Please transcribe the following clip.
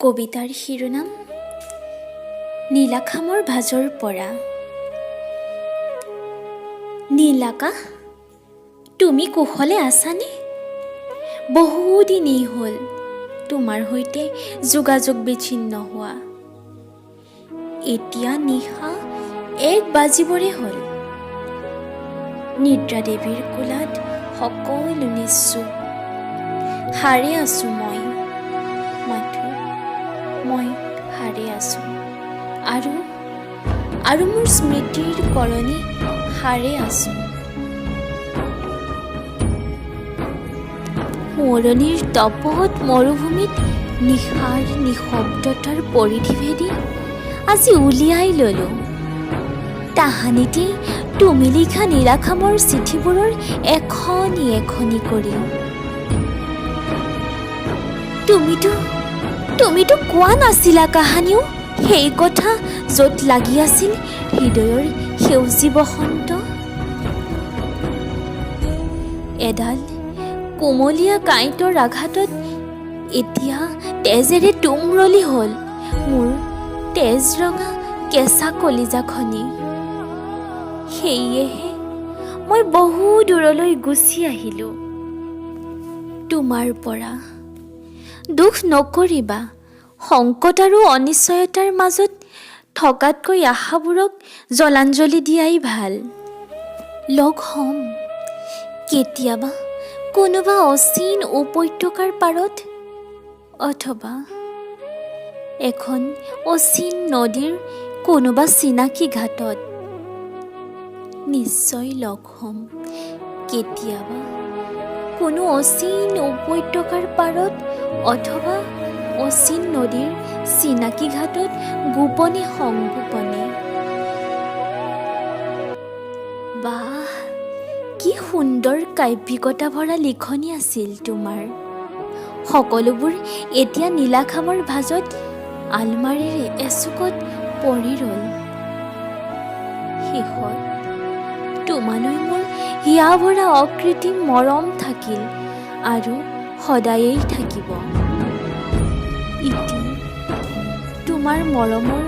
কবিতাৰ শিৰোনাম নীলাখামৰ ভাজৰ পৰা। নীলাকাশ, তুমি কুশলে আছানে? বহুদিনেই হ'ল তোমাৰ সৈতে যোগাযোগ বিচ্ছিন্ন হোৱা। এতিয়া নিশা 1 বাজিবৰে হ'ল। নিদ্ৰা দেৱীৰ কোলাত সকলো নিশ্চুপ। হাৰে আছোঁ মই হাৰে আছোঁ আৰু মোৰ স্মৃতিৰ কৰণী হাৰে আছোঁ। সোঁৱৰণিৰ তপত মৰুভূমিত নিশাৰ নিঃশব্দতাৰ পৰিধি ভেদি আজি উলিয়াই ল'লোঁ তাহানিতেই তুমি লিখা নীলাখামৰ চিঠিবোৰৰ এখনি এখনি কৰি। তুমিতো কোৱা নাছিলা কাহানিও সেই কথা য'ত লাগি আছিল হৃদয়ৰ সেউজী বসন্ত। এডাল কোমলীয়া কাঁইটৰ আঘাতত এতিয়া তেজেৰে তুমৰলি হ'ল মোৰ তেজ ৰঙা কেঁচা কলিজাখনি। সেয়েহে মই বহু দূৰলৈ গুচি আহিলোঁ তোমাৰ পৰা। দুখ নকৰিবা, সংকট আৰু অনিশ্চয়তাৰ মাজত থকাতকৈ আশাবোৰক জলাঞ্জলি দিয়াই ভাল। লগ হ'ম কেতিয়াবা কোনোবা অচিন উপত্যকাৰ পাৰত, অথবা এখন অচিন নদীৰ কোনোবা চিনাকি ঘাটত। নিশ্চয় লগ হ'ম কেতিয়াবা কোনো অচিন উপত্যকাৰ পাৰত, অথবা অচিন নদীৰ চিনাকি ঘাটত গোপনে সংগোপনে। বাহ, কি সুন্দৰ কাব্যিকতা ভৰা লিখনি আছিল তোমাৰ। সকলোবোৰ এতিয়া নীলাখামৰ ভাজত আলমাৰীৰ এচুকত পৰি ৰ'ল। শেষত তোমালৈ মোৰ হিয়া ভৰা অকৃত্ৰিম মৰম থাকিল আৰু সদায়েই থাকিব। ইতি তোমাৰ মৰমৰ